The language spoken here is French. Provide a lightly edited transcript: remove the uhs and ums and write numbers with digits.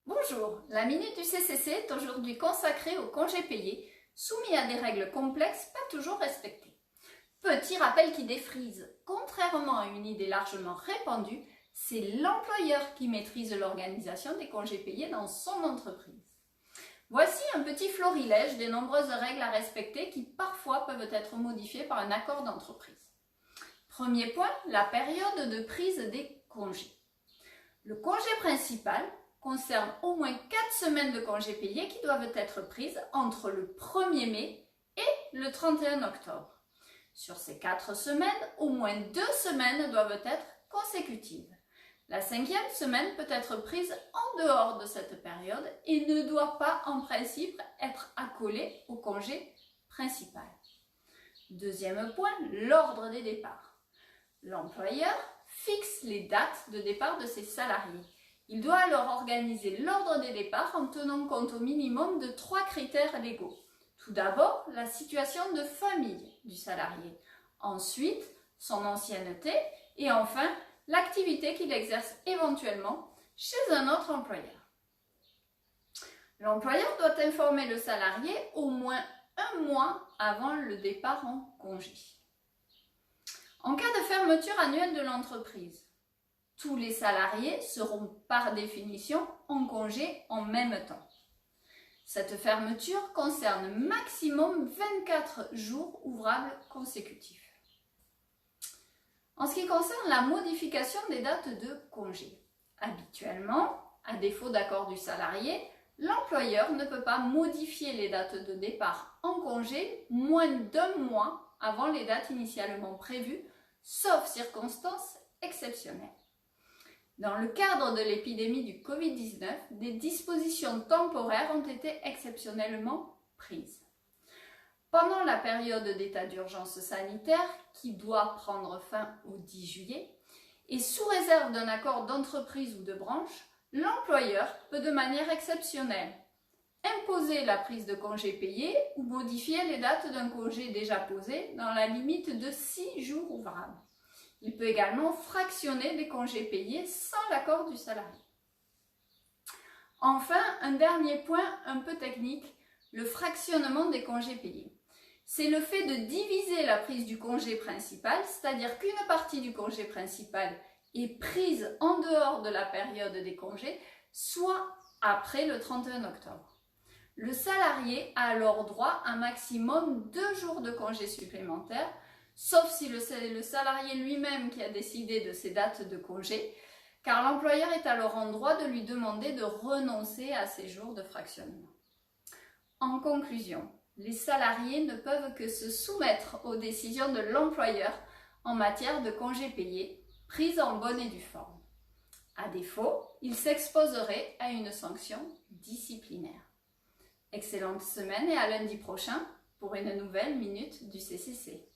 Bonjour, la minute du CCC est aujourd'hui consacrée aux congés payés, soumis à des règles complexes pas toujours respectées. Petit rappel qui défrise, contrairement à une idée largement répandue, c'est l'employeur qui maîtrise l'organisation des congés payés dans son entreprise. Voici un petit florilège des nombreuses règles à respecter qui parfois peuvent être modifiées par un accord d'entreprise. Premier point, la période de prise des congés. Le congé principal concerne au moins 4 semaines de congés payés qui doivent être prises entre le 1er mai et le 31 octobre. Sur ces 4 semaines, au moins 2 semaines doivent être consécutives. La 5e semaine peut être prise en dehors de cette période et ne doit pas en principe être accolée au congé principal. Deuxième point, l'ordre des départs. L'employeur fixe les dates de départ de ses salariés. Il doit alors organiser l'ordre des départs en tenant compte au minimum de 3 critères légaux. Tout d'abord, la situation de famille du salarié. Ensuite, son ancienneté. Et enfin, l'activité qu'il exerce éventuellement chez un autre employeur. L'employeur doit informer le salarié au moins 1 mois avant le départ en congé. En cas de fermeture annuelle de l'entreprise, tous les salariés seront par définition en congé en même temps. Cette fermeture concerne maximum 24 jours ouvrables consécutifs. En ce qui concerne la modification des dates de congé, habituellement, à défaut d'accord du salarié, l'employeur ne peut pas modifier les dates de départ en congé moins d'1 mois avant les dates initialement prévues, sauf circonstances exceptionnelles. Dans le cadre de l'épidémie du Covid-19, des dispositions temporaires ont été exceptionnellement prises. Pendant la période d'état d'urgence sanitaire, qui doit prendre fin au 10 juillet, et sous réserve d'un accord d'entreprise ou de branche, l'employeur peut de manière exceptionnelle imposer la prise de congés payés ou modifier les dates d'un congé déjà posé dans la limite de 6 jours ouvrables. Il peut également fractionner des congés payés sans l'accord du salarié. Enfin, un dernier point un peu technique, le fractionnement des congés payés. C'est le fait de diviser la prise du congé principal, c'est-à-dire qu'une partie du congé principal est prise en dehors de la période des congés, soit après le 31 octobre. Le salarié a alors droit à un maximum 2 jours de congés supplémentaires, sauf si le salarié lui-même qui a décidé de ces dates de congé, car l'employeur est alors en droit de lui demander de renoncer à ces jours de fractionnement. En conclusion, les salariés ne peuvent que se soumettre aux décisions de l'employeur en matière de congés payés, prises en bonne et due forme. À défaut, ils s'exposeraient à une sanction disciplinaire. Excellente semaine et à lundi prochain pour une nouvelle minute du CCC.